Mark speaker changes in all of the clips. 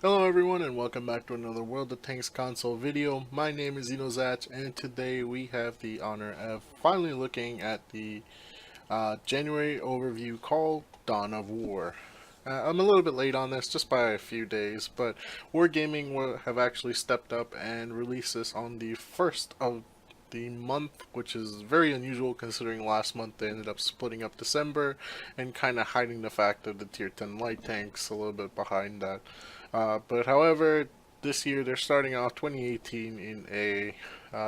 Speaker 1: Hello everyone and welcome back to another World of Tanks console video. My name is Zach and today we have the honor of finally looking at the January overview called Dawn of War. I'm a little bit late on this, just by a few days, but Wargaming will have actually stepped up and released this on the first of the month, which is very unusual considering last month they ended up splitting up December and kind of hiding the fact of the tier 10 light tanks a little bit behind that. But however, this year they're starting off 2018 in a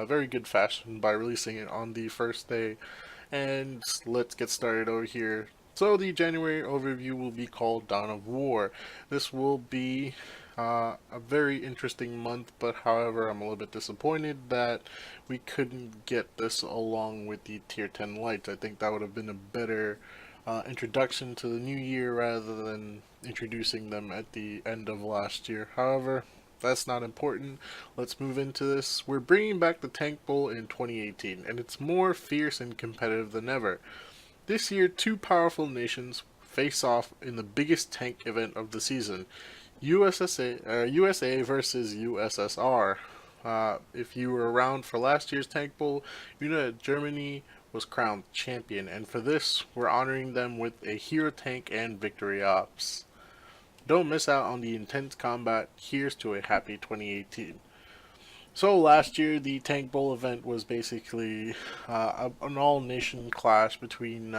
Speaker 1: very good fashion by releasing it on the first day. And let's get started over here. So the January overview will be called Dawn of War. This will be a very interesting month, but however, I'm a little bit disappointed that we couldn't get this along with the Tier 10 lights. I think that would have been a better introduction to the new year rather than introducing them at the end of last year. However, that's not important. Let's move into this. We're bringing back the Tank Bowl in 2018, and it's more fierce and competitive than ever. This year, two powerful nations face off in the biggest tank event of the season, USA versus USSR. If you were around for last year's Tank Bowl, you know that Germany was crowned champion, and for this, we're honoring them with a hero tank and victory ops. Don't miss out on the intense combat. Here's to a happy 2018. So last year, the Tank Bowl event was basically an all-nation clash between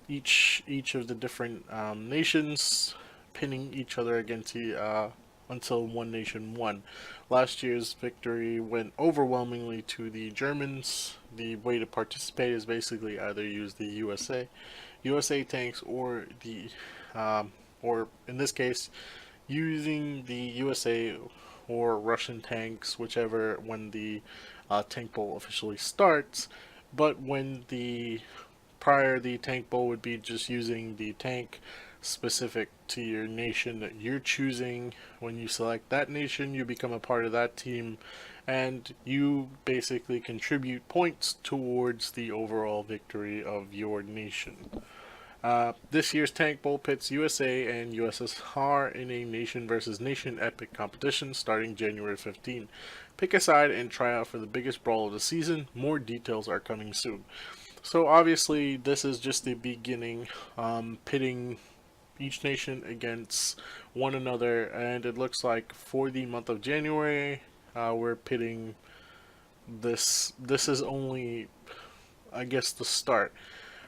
Speaker 1: each of the different nations, pinning each other against until one nation won. Last year's victory went overwhelmingly to the Germans. The way to participate is basically either use the USA tanks, or in this case, using the USA or Russian tanks, whichever, when the tank bowl officially starts. But when the tank bowl would be just using the tank specific to your nation that you're choosing. When you select that nation, you become a part of that team, and you basically contribute points towards the overall victory of your nation. This year's Tank Bowl pits USA and USSR in a nation versus nation epic competition starting January 15. Pick a side and try out for the biggest brawl of the season. More details are coming soon. So obviously this is just the beginning, pitting each nation against one another, and it looks like for the month of January, we're pitting this. This is only, I guess, the start.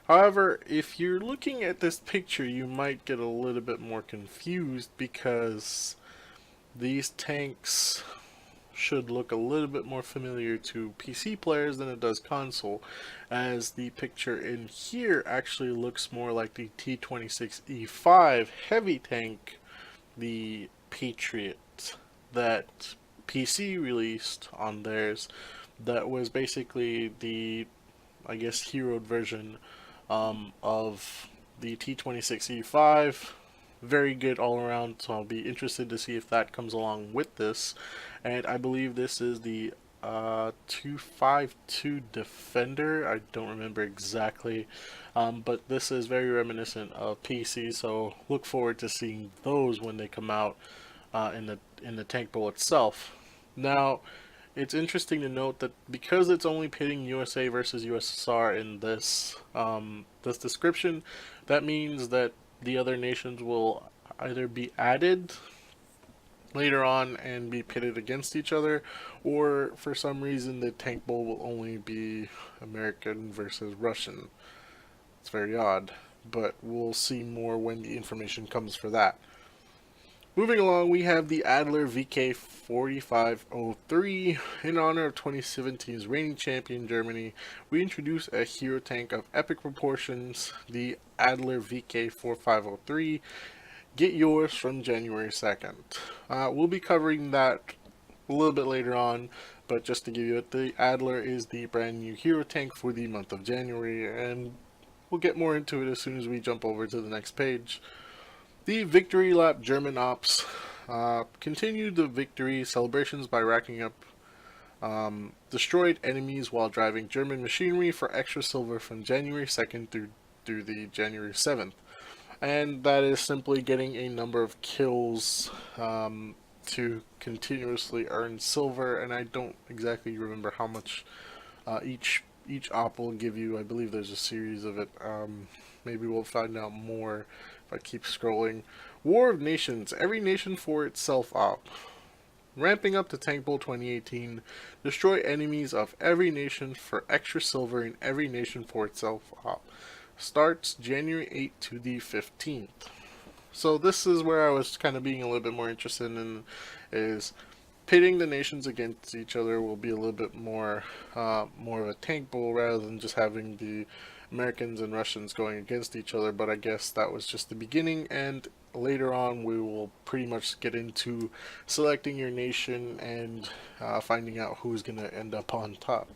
Speaker 1: However, if you're looking at this picture, you might get a little bit more confused because these tanks should look a little bit more familiar to PC players than it does console, as the picture in here actually looks more like the T26E5 heavy tank, the Patriot, that PC released on theirs. That was basically the, I guess, heroed version of the T26E5. Very good all around, so I'll be interested to see if that comes along with this. And I believe this is the 252 Defender. I don't remember exactly, but this is very reminiscent of PC, so look forward to seeing those when they come out in the Tank Bowl itself. Now, it's interesting to note that because it's only pitting USA versus USSR in this description, that means that the other nations will either be added later on and be pitted against each other, or for some reason the Tank Bowl will only be American versus Russian. It's very odd, but we'll see more when the information comes for that. Moving along, we have the Adler VK 4503. In honor of 2017's reigning champion Germany, we introduce a hero tank of epic proportions, the Adler VK 4503. Get yours from January 2nd. We'll be covering that a little bit later on, but just to give you it, the Adler is the brand new hero tank for the month of January, and we'll get more into it as soon as we jump over to the next page. The Victory Lap German Ops continued the victory celebrations by racking up destroyed enemies while driving German machinery for extra silver from January 2nd through the January 7th. and that is simply getting a number of kills to continuously earn silver. And I don't exactly remember how much each op will give you. I believe there's a series of it. Maybe we'll find out more if I keep scrolling. War of Nations. Every nation for itself op. Ramping up to Tank Bowl 2018. Destroy enemies of every nation for extra silver in every nation for itself op. Starts January 8th to the 15th. So this is where I was kind of being a little bit more interested in, is pitting the nations against each other will be a little bit more of a tank bowl rather than just having the Americans and Russians going against each other. But I guess that was just the beginning, and later on we will pretty much get into selecting your nation and finding out who's going to end up on top.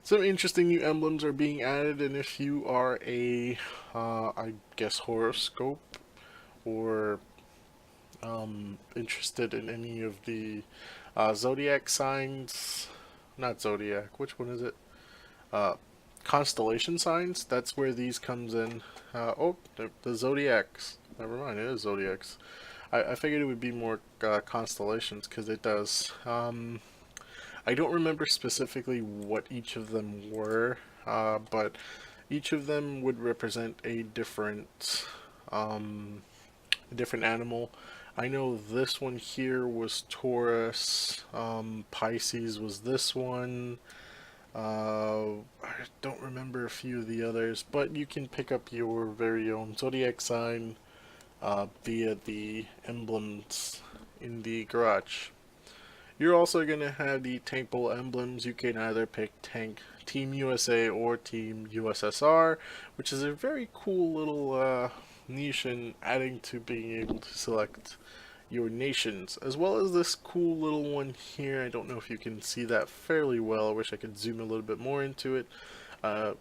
Speaker 1: Some interesting new emblems are being added, and if you are a I guess horoscope or interested in any of the zodiac signs, not zodiac, which one is it? Constellation signs. That's where these comes in. Oh, the zodiacs. Never mind, it is zodiacs. I figured it would be more constellations because it does. I don't remember specifically what each of them were, but each of them would represent a different animal. I know this one here was Taurus, Pisces was this one, I don't remember a few of the others, but you can pick up your very own zodiac sign via the emblems in the garage. You're also going to have the Tank Bowl emblems. You can either pick Team USA or Team USSR, which is a very cool little niche in adding to being able to select your nations, as well as this cool little one here. I don't know if you can see that fairly well. I wish I could zoom a little bit more into it.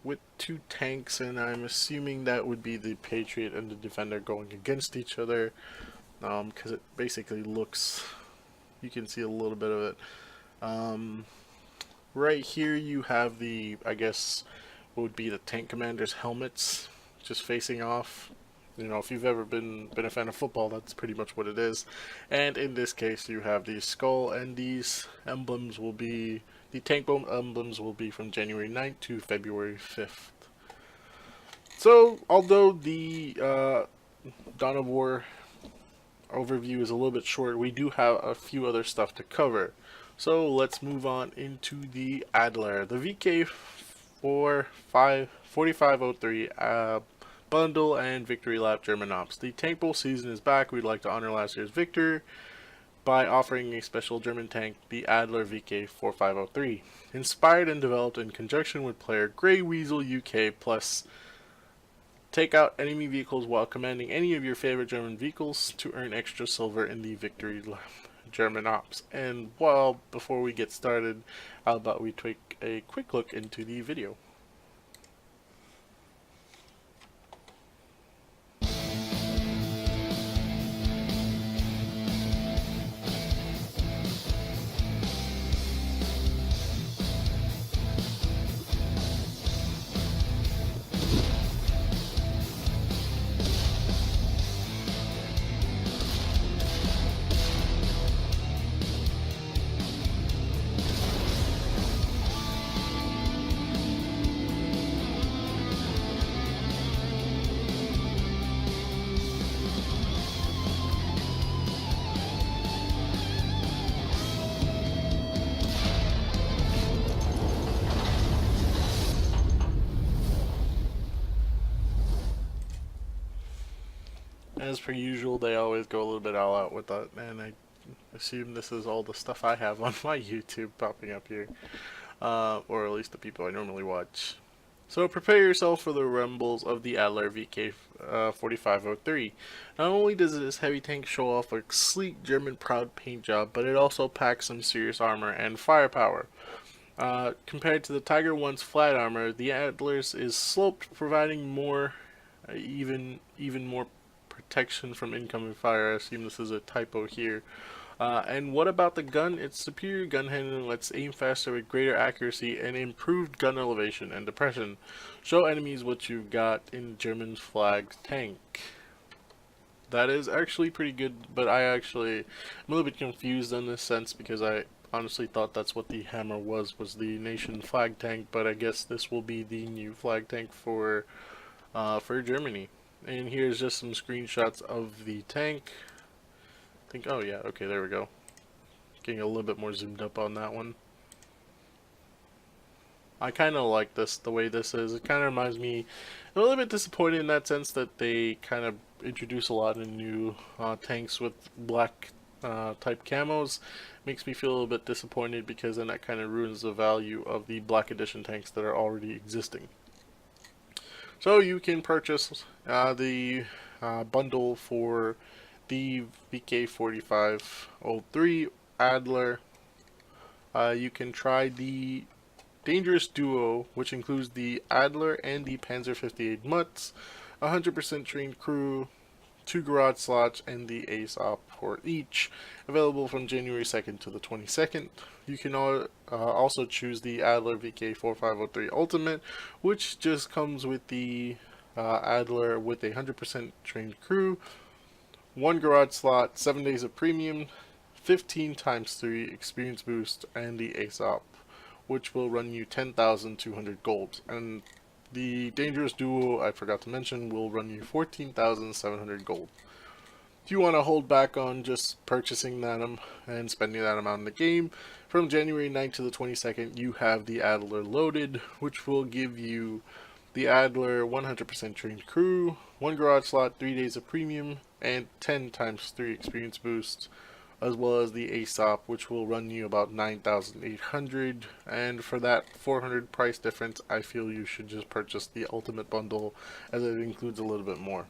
Speaker 1: With two tanks, and I'm assuming that would be the Patriot and the Defender going against each other, because it basically looks, you can see a little bit of it. Right here you have the, I guess, what would be the tank commander's helmets, just facing off. You know, if you've ever been a fan of football, that's pretty much what it is. And in this case, you have the skull, and these emblems will be, the tank bomb emblems will be from January 9th to February 5th. So, although the Dawn of War overview is a little bit short, we do have a few other stuff to cover. So let's move on into the Adler, the VK 4503 bundle and victory lap German ops. The Tank Bowl season is back. We'd like to honor last year's victor by offering a special German tank, the Adler VK 4503, inspired and developed in conjunction with player Grey Weasel UK. Plus, take out enemy vehicles while commanding any of your favorite German vehicles to earn extra silver in the victory lap German ops. And well, before we get started, how about we take a quick look into the video. As per usual, they always go a little bit all out with that, and I assume this is all the stuff I have on my YouTube popping up here, or at least the people I normally watch. So prepare yourself for the rumbles of the Adler VK 4503. Not only does this heavy tank show off a sleek German proud paint job, but it also packs some serious armor and firepower. Compared to the Tiger 1's flat armor, the Adler's is sloped, providing more, even more protection from incoming fire. I assume this is a typo here. And what about the gun? Its superior gun handling lets aim faster with greater accuracy and improved gun elevation and depression. Show enemies what you've got in German flag tank. That is actually pretty good, but I'm a little bit confused in this sense because I honestly thought that's what the hammer was the nation flag tank, but I guess this will be the new flag tank for Germany. And here's just some screenshots of the tank. Oh yeah, okay, there we go. Getting a little bit more zoomed up on that one. I kind of like this, the way this is. It kind of reminds me, I'm a little bit disappointed in that sense that they kind of introduce a lot of new tanks with black type camos. Makes me feel a little bit disappointed because then that kind of ruins the value of the black edition tanks that are already existing. So you can purchase the bundle for the VK4503 Adler. You can try the Dangerous Duo, which includes the Adler and the Panzer 58 Mutts, 100% trained crew, 2 garage slots, and the ASOP for each, available from January 2nd to the 22nd. You can also choose the Adler VK4503 Ultimate, which just comes with the Adler with a 100% trained crew, 1 garage slot, 7 days of premium, 15 times 3 experience boost, and the ASOP, which will run you 10,200 gold. And the Dangerous Duo, I forgot to mention, will run you 14,700 gold. If you want to hold back on just purchasing that and spending that amount in the game, from January 9th to the 22nd, you have the Adler loaded, which will give you the Adler 100% trained crew, 1 garage slot, 3 days of premium, and 10 times 3 experience boost, as well as the ASOP, which will run you about 9,800. And for that 400 price difference, I feel you should just purchase the Ultimate Bundle, as it includes a little bit more.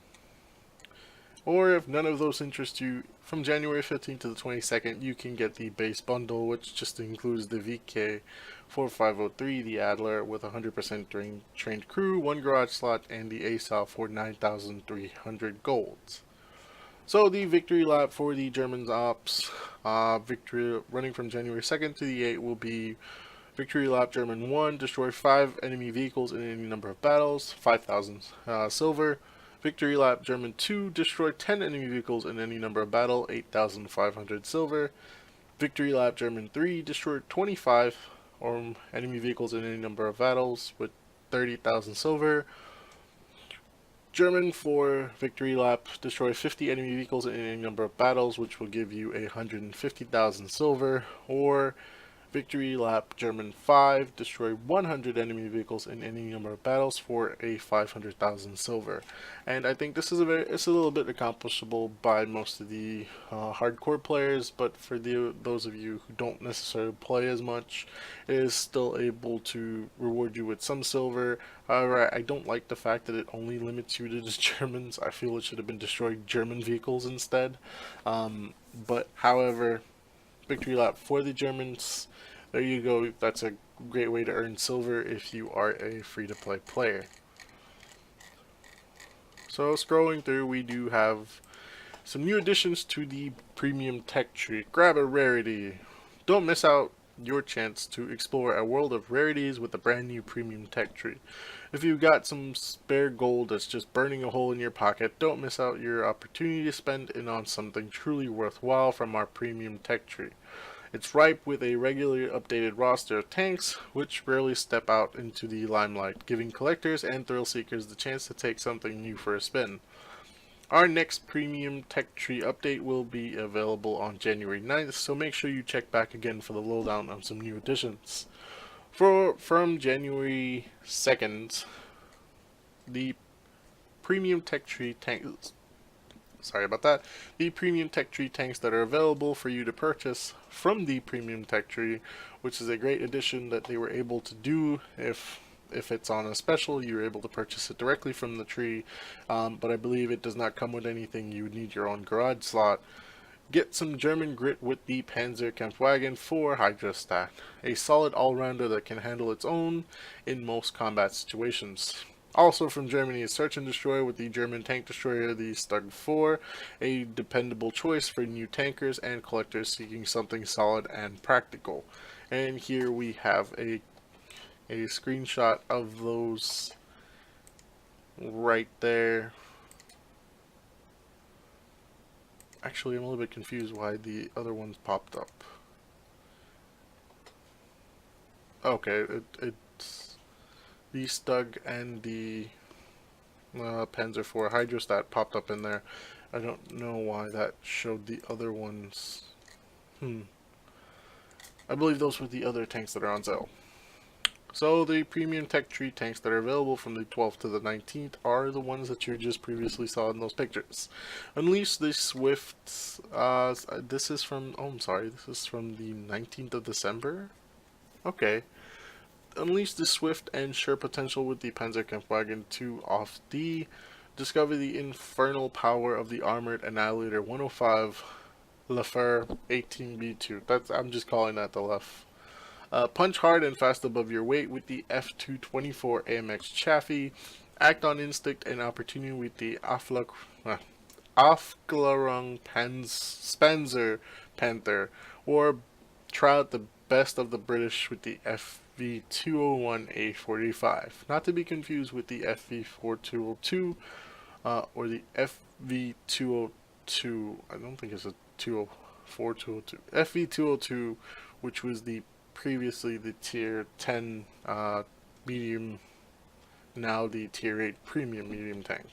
Speaker 1: Or if none of those interest you, from January 15th to the 22nd, you can get the base bundle, which just includes the VK4503, the Adler, with 100% trained crew, 1 garage slot, and the ASOP for 9,300 golds. So the victory lap for the Germans ops, victory running from January 2nd to the 8th, will be victory lap German 1, destroy 5 enemy vehicles in any number of battles, 5,000 silver. Victory lap German 2, destroy 10 enemy vehicles in any number of battle, 8,500 silver. Victory lap German 3, destroy 25 enemy vehicles in any number of battles with 30,000 silver. German 4, victory lap, destroy 50 enemy vehicles in any number of battles, which will give you 150,000 silver. Or victory lap German 5, destroy 100 enemy vehicles in any number of battles for 500,000 silver. And I think this is it's a little bit accomplishable by most of the hardcore players, but for those of you who don't necessarily play as much, it is still able to reward you with some silver. However, I don't like the fact that it only limits you to the Germans. I feel it should have been destroying German vehicles instead. But however, victory lap for the Germans, there you go. That's a great way to earn silver if you are a free-to-play player. So scrolling through, we do have some new additions to the premium tech tree. Grab a rarity. Don't miss out your chance to explore a world of rarities with a brand new premium tech tree. If you've got some spare gold that's just burning a hole in your pocket, don't miss out your opportunity to spend it on something truly worthwhile from our premium tech tree. It's ripe with a regularly updated roster of tanks, which rarely step out into the limelight, giving collectors and thrill seekers the chance to take something new for a spin. Our next premium tech tree update will be available on January 9th, so make sure you check back again for the lowdown on some new additions. From January 2nd, the premium tech tree tanks, the premium tech tree tanks that are available for you to purchase from the premium tech tree, which is a great addition that they were able to do. If it's on a special, you're able to purchase it directly from the tree, but I believe it does not come with anything. You would need your own garage slot. Get some German grit with the Panzer Kampfwagen for Hydrostat, a solid all-rounder that can handle its own in most combat situations. Also from Germany is Search and Destroy with the German tank destroyer, the Stug 4, a dependable choice for new tankers and collectors seeking something solid and practical. And here we have a screenshot of those right there. Actually, I'm a little bit confused why the other ones popped up. Okay, it's the Stug and the Panzer IV Hydrostat popped up in there. I don't know why that showed the other ones. I believe those were the other tanks that are on sale. So the premium tech tree tanks that are available from the 12th to the 19th are the ones that you just previously saw in those pictures. Unleash the Swift, this is from, oh I'm sorry, this is from the 19th of December? Okay. Unleash the swift and sure potential with the Panzerkampfwagen 2 off D. Discover the infernal power of the armored annihilator 105 Lefer 18B2. I'm just calling that the Lef. Punch hard and fast above your weight with the F224 AMX Chaffee. Act on instinct and opportunity with the Afglarung Spanzer Panther. Or try out the best of the British with the FV201A45. Not to be confused with the FV4202 or the FV202. I don't think it's a 204, FV202, which was the previously the tier 10 medium, now the tier 8 premium medium tank.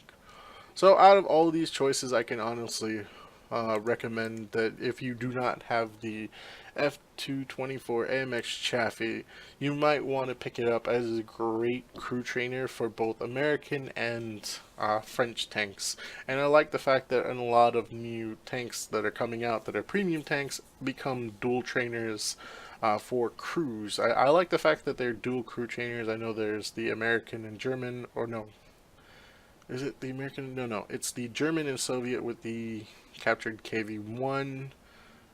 Speaker 1: So out of all of these choices, I can honestly recommend that if you do not have the F224 AMX Chaffee, you might want to pick it up as a great crew trainer for both American and French tanks. And I like the fact that in a lot of new tanks that are coming out that are premium tanks become dual trainers for crews. I like the fact that they're dual crew trainers. I know there's the American and German, or no, is it the American? No, it's the German and Soviet with the captured KV-1,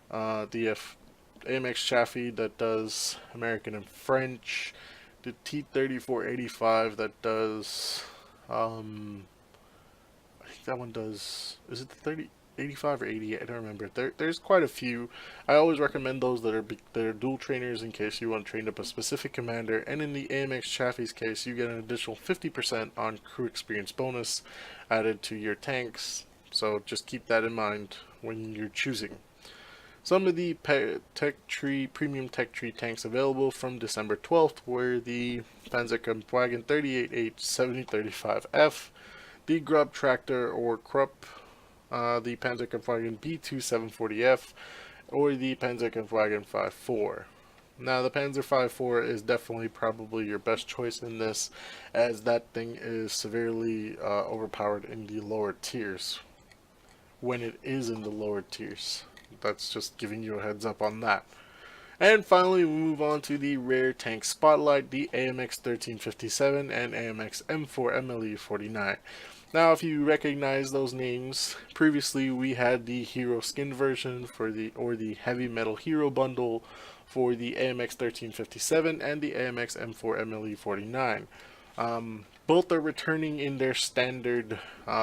Speaker 1: the AMX Chaffee that does American and French, the T-3485 that does, I think that one does, is it the 85 or 88? I don't remember. There's quite a few. I always recommend those that are dual trainers in case you want to train up a specific commander. And in the AMX Chaffee's case, you get an additional 50% on crew experience bonus added to your tanks. So just keep that in mind when you're choosing. Some of the premium tech tree tanks available from December 12th were the Panzerkampfwagen 38H 7035F, the Grub Tractor or Krupp, the Panzerkampfwagen B2 740F, or the Panzerkampfwagen 54. Now the Panzer 54 is definitely probably your best choice in this, as that thing is severely overpowered in the lower tiers. When it is in the lower tiers. That's just giving you a heads up on that. And finally, we move on to the rare tank spotlight, the AMX 1357 and AMX M4 MLE 49. Now, if you recognize those names, previously we had the hero skin version for the heavy metal hero bundle for the AMX 1357 and the AMX M4 MLE 49. Both are returning in their standard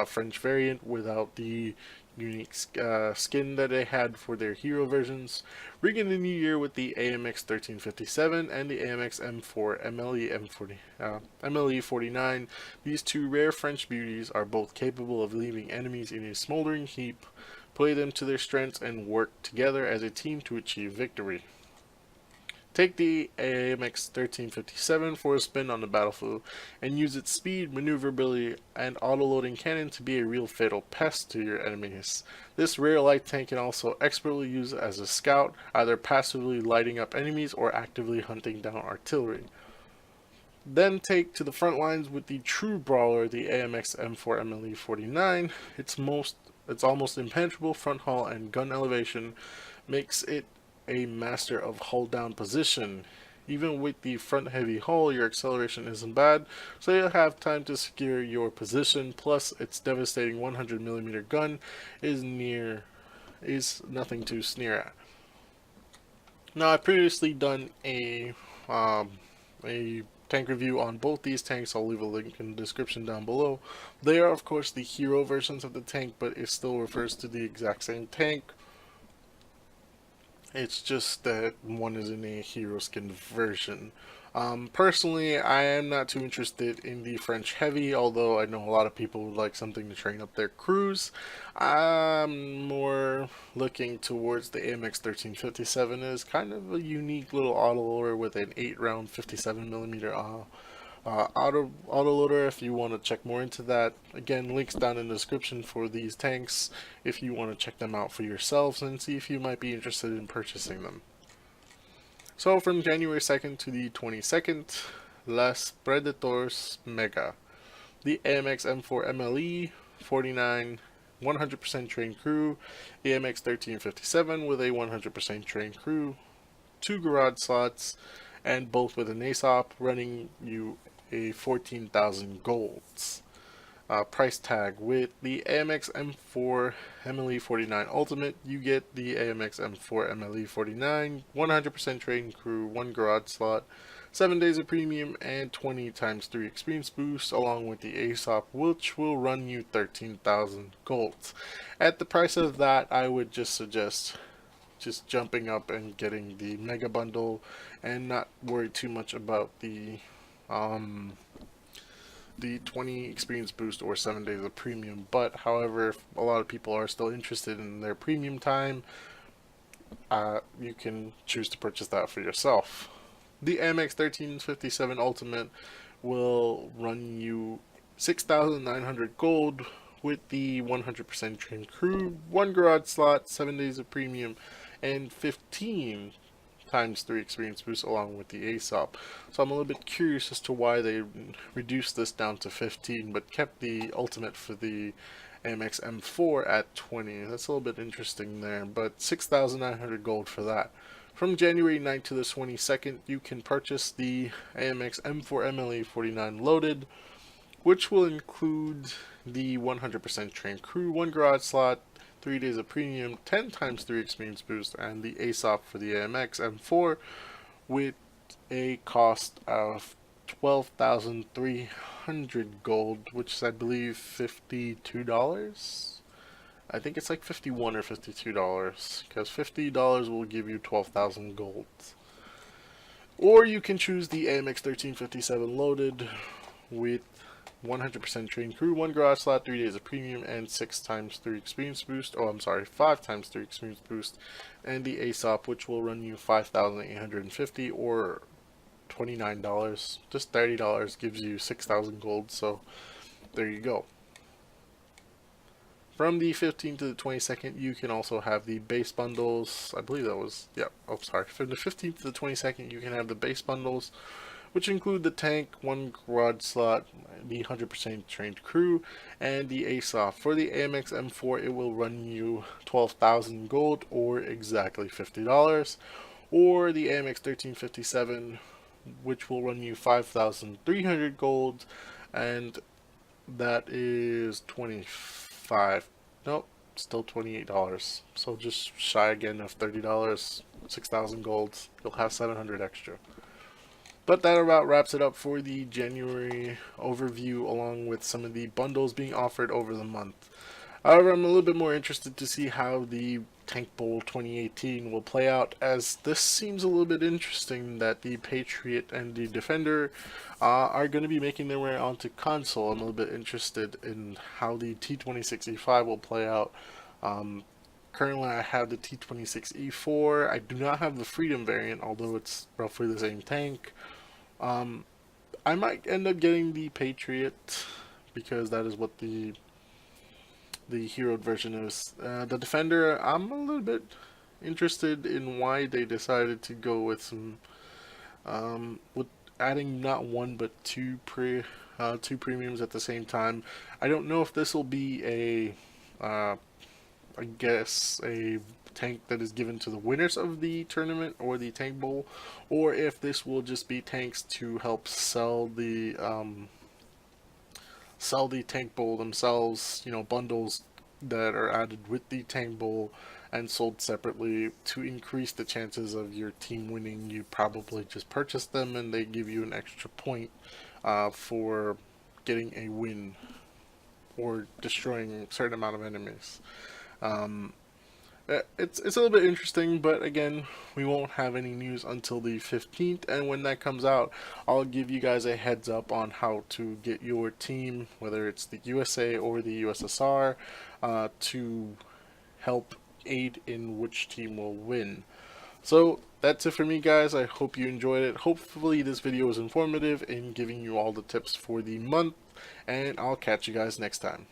Speaker 1: French variant without the unique skin that they had for their hero versions. Ringing the new year with the AMX 1357 and the AMX M4 MLE 49. These two rare French beauties are both capable of leaving enemies in a smoldering heap. Play them to their strengths and work together as a team to achieve victory. Take the AMX 1357 for a spin on the battlefield and use its speed, maneuverability, and auto-loading cannon to be a real fatal pest to your enemies. This rare light tank can also expertly use as a scout, either passively lighting up enemies or actively hunting down artillery. Then take to the front lines with the true brawler, the AMX M4 MLE 49. Its almost impenetrable front haul and gun elevation makes it a master of hull down position. Even with the front heavy hull, your acceleration isn't bad, so you'll have time to secure your position. Plus, its devastating 100mm gun is nothing to sneer at. Now, I've previously done a tank review on both these tanks. I'll leave a link in the description down below. They are of course the hero versions of the tank, but it still refers to the exact same tank. It's just that one is in a hero skin version. Personally, I am not too interested in the French Heavy, although I know a lot of people would like something to train up their crews. I'm more looking towards the AMX 1357. It is kind of a unique little autoloader with an 8-round 57mm autoloader. If you want to check more into that, again, links down in the description for these tanks if you want to check them out for yourselves and see if you might be interested in purchasing them. So from January 2nd to the 22nd, Las Predators Mega. The AMX M4 MLE 49 100% trained crew, AMX 1357 with a 100% trained crew, 2 garage slots, and both with an ASOP, running you a 14,000 golds. Price tag: with the AMX M4 MLE 49 Ultimate, you get the AMX M4 MLE 49, 100% trained crew, 1 garage slot, 7 days of premium, and 20 times 3 experience boost, along with the ASOP, which will run you 13,000 golds. At the price of that, I would just suggest just jumping up and getting the mega bundle and not worry too much about the 20 experience boost or 7 days of premium. But however, if a lot of people are still interested in their premium time, you can choose to purchase that for yourself. The AMX 1357 Ultimate will run you 6,900 gold with the 100% trained crew, 1 garage slot, 7 days of premium, and 15 times 3 experience boosts along with the ASOP. So I'm a little bit curious as to why they reduced this down to 15 but kept the ultimate for the AMX M4 at 20. That's a little bit interesting there, but 6,900 gold for that. From January 9th to the 22nd, you can purchase the AMX M4 MLE 49 Loaded, which will include the 100% trained crew, 1 garage slot, 3 days of premium, 10 times 3 experience boost, and the ASOP for the AMX M4 with a cost of 12,300 gold, which is I believe $52. I think it's like $51 or $52, because $50 will give you 12,000 gold. Or you can choose the AMX 1357 Loaded with 100% trained crew, 1 garage slot, 3 days of premium, and 6 times 3 experience boost. Oh, I'm sorry, 5 times 3 experience boost, and the ASOP, which will run you 5,850 or $29. Just $30 gives you 6,000 gold. So there you go. From the 15th to the 22nd, you can also have the base bundles. I believe that was, yeah, oh sorry. From the 15th to the 22nd, you can have the base bundles, which include the tank, 1 garage slot, the 100% trained crew, and the ASOP. For the AMX M4, it will run you 12,000 gold, or exactly $50. Or the AMX 1357, which will run you 5,300 gold, and that is 25. Nope, still $28. So just shy again of $30, 6,000 gold. You'll have 700 extra. But that about wraps it up for the January overview, along with some of the bundles being offered over the month. However, I'm a little bit more interested to see how the Tank Bowl 2018 will play out, as this seems a little bit interesting that the Patriot and the Defender are going to be making their way onto console. I'm a little bit interested in how the T26E5 will play out. Currently, I have the T26E4. I do not have the Freedom variant, although it's roughly the same tank. I might end up getting the Patriot, because that is what the hero version is. The Defender, I'm a little bit interested in why they decided to go with some with adding not one but two premiums at the same time. I don't know if this will be a I guess a tank that is given to the winners of the tournament or the Tank Bowl, or if this will just be tanks to help sell the Tank Bowl themselves, you know, bundles that are added with the Tank Bowl, and sold separately to increase the chances of your team winning. You probably just purchase them and they give you an extra point for getting a win or destroying a certain amount of enemies. Um, it's a little bit interesting, but again, we won't have any news until the 15th, and when that comes out, I'll give you guys a heads up on how to get your team, whether it's the USA or the USSR, to help aid in which team will win. So that's it for me, guys. I hope you enjoyed it. Hopefully this video was informative in giving you all the tips for the month, and I'll catch you guys next time.